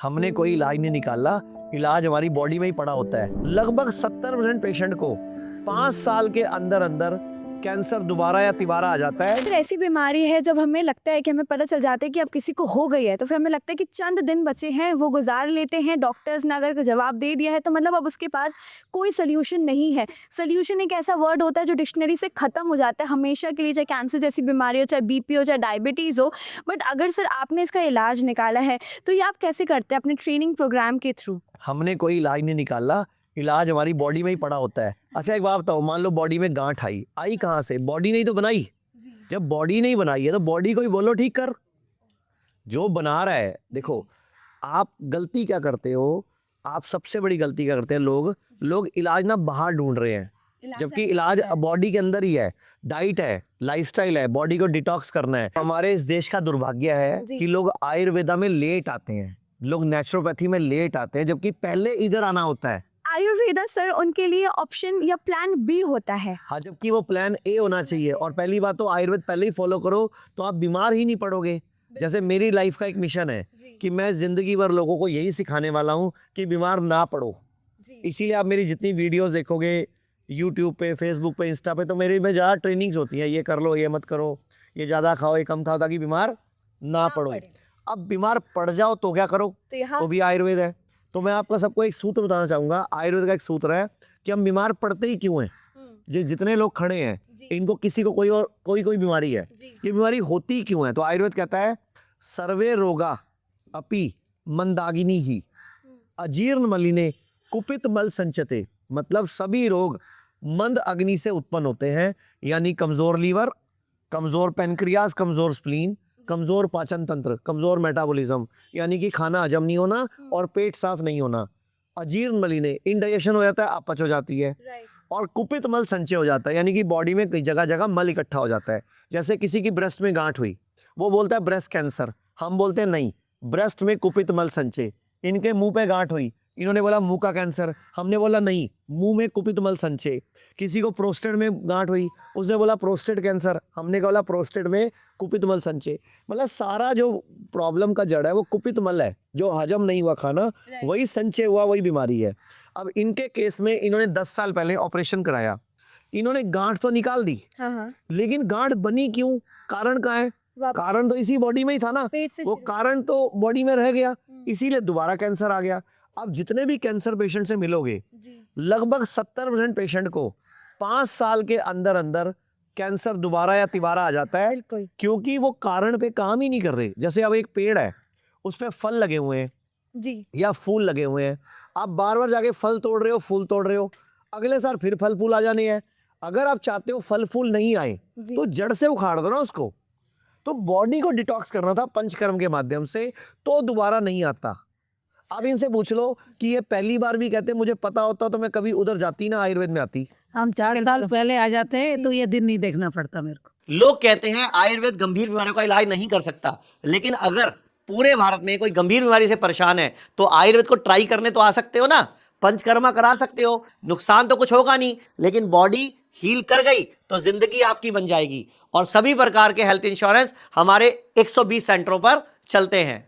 हमने कोई इलाज नहीं निकाला, इलाज हमारी बॉडी में ही पड़ा होता है। लगभग 70% पेशेंट को 5 साल के अंदर अंदर कैंसर दोबारा या तिबारा आ जाता है। फिर ऐसी बीमारी है जब हमें लगता है कि हमें पता चल जाता है कि अब किसी को हो गई है, तो फिर हमें लगता है कि चंद दिन बचे हैं, वो गुजार लेते हैं। डॉक्टर्स ने अगर जवाब दे दिया है तो मतलब अब उसके बाद कोई सोल्यूशन नहीं है। सोल्यूशन एक ऐसा वर्ड होता है जो डिक्शनरी से खत्म हो जाता है हमेशा के लिए, चाहे कैंसर जैसी बीमारी हो, चाहे बीपी हो, चाहे डायबिटीज़ हो। बट अगर सर आपने इसका इलाज निकाला है तो ये आप कैसे करते हैं अपने ट्रेनिंग प्रोग्राम के थ्रू? हमने कोई इलाज नहीं निकाला, इलाज हमारी बॉडी में ही पड़ा होता है। अच्छा एक बात बताओ, मान लो बॉडी में गांठ आई कहाँ से? बॉडी ने ही तो बनाई। जब बॉडी नहीं बनाई है तो बॉडी को ही बोलो ठीक कर। जो बना रहा है, देखो आप गलती क्या करते हो, आप सबसे बड़ी गलती क्या करते हैं, लोग इलाज ना बाहर ढूंढ रहे हैं, जबकि इलाज बॉडी के अंदर ही है। डाइट है, लाइफस्टाइल है, बॉडी को डिटॉक्स करना है। हमारे इस देश का दुर्भाग्य है कि लोग आयुर्वेदा में लेट आते हैं, लोग नेचुरोपैथी में लेट आते हैं, जबकि पहले इधर आना होता है। आयुर्वेदा सर उनके लिए ऑप्शन या प्लान बी होता है। हाँ, जबकि वो प्लान ए होना चाहिए। और पहली बात तो आयुर्वेद पहले ही फॉलो करो तो आप बीमार ही नहीं पड़ोगे। जैसे मेरी लाइफ का एक मिशन है कि मैं जिंदगी भर लोगों को यही सिखाने वाला हूँ कि बीमार ना पड़ो। इसीलिए आप मेरी जितनी वीडियोस देखोगे यूट्यूब पे, फेसबुक पे, इंस्टा पे, तो मेरी में ज़्यादा ट्रेनिंग्स होती हैं, ये कर लो, ये मत करो, ये ज़्यादा खाओ, ये कम खाओ, ताकि बीमार ना पड़ो। अब बीमार पड़ जाओ तो क्या करो, वो भी आयुर्वेद है। तो मैं आपका सबको एक सूत्र बताना चाहूँगा। आयुर्वेद का एक सूत्र है कि हम बीमार पड़ते ही क्यों हैं। ये जितने लोग खड़े हैं इनको किसी को कोई बीमारी है, ये बीमारी होती क्यों है? तो आयुर्वेद कहता है सर्वे रोगा अपि मंदागिनी ही अजीर्ण मलिने कुपित मल संचते। मतलब सभी रोग मंद अग्नि से उत्पन्न होते हैं, यानी कमजोर लीवर, कमजोर पेनक्रियाज, कमजोर स्प्लीन, कमजोर पाचन तंत्र, कमजोर मेटाबॉलिज्म, यानी कि खाना हजम नहीं होना और पेट साफ नहीं होना। अजीर्ण मलिने, इंडाइजेशन हो जाता है, अपच हो जाती है। और कुपित मल संचय हो जाता है, यानी कि बॉडी में कई जगह जगह मल इकट्ठा हो जाता है। जैसे किसी की ब्रेस्ट में गांठ हुई, वो बोलता है ब्रेस्ट कैंसर, हम बोलते हैं नहीं, ब्रेस्ट में कुपित मल संचय। इनके मुंह पे गांठ हुई, इन्होंने बोला मुंह का कैंसर, हमने बोला नहीं, मुंह में कुपित मल संचय। किसी को प्रोस्टेट में गांठ हुई, उसने बोला प्रोस्टेट कैंसर, हमने बोला प्रोस्टेट में कुपित मल संचय। मतलब सारा जो प्रॉब्लम का जड़ है वो कुपित मल है, जो हजम नहीं हुआ खाना, वही संचय हुआ, वही बीमारी है। अब इनके केस में इन्होंने 10 साल पहले ऑपरेशन कराया, इन्होंने गांठ तो निकाल दी, लेकिन गांठ बनी क्यों, कारण क्या है? कारण तो इसी बॉडी में ही था ना, वो कारण तो बॉडी में रह गया, इसीलिए दोबारा कैंसर आ गया। अब जितने भी कैंसर पेशेंट से मिलोगे, लगभग 70% पेशेंट को 5 साल के अंदर अंदर कैंसर दोबारा या तिबारा आ जाता है, क्योंकि वो कारण पे काम ही नहीं कर रहे। जैसे अब एक पेड़ है, उस पे फल लगे हुए हैं या फूल लगे हुए हैं, आप बार बार जाके फल तोड़ रहे हो, फूल तोड़ रहे हो, अगले साल फिर फल फूल आ जाने हैं। अगर आप चाहते हो फल फूल नहीं आए तो जड़ से उखाड़ दो ना उसको। तो बॉडी को डिटॉक्स करना था पंचकर्म के माध्यम से, तो दोबारा नहीं आता। अब इनसे पूछ लो कि ये पहली बार भी कहते मुझे पता होता तो मैं कभी उधर जाती ना, आयुर्वेद में आती। हम 4 साल पहले आ जाते हैं तो ये दिन नहीं देखना पड़ता मेरे को। लोग कहते हैं आयुर्वेद गंभीर बीमारियों का इलाज नहीं कर सकता, लेकिन अगर पूरे भारत में कोई गंभीर बीमारी से परेशान है तो आयुर्वेद को ट्राई करने तो आ सकते हो ना, पंचकर्मा करा सकते हो, नुकसान तो कुछ होगा नहीं, लेकिन बॉडी हील कर गई तो जिंदगी आपकी बन जाएगी। और सभी प्रकार के हेल्थ इंश्योरेंस हमारे 120 सेंटरों पर चलते हैं।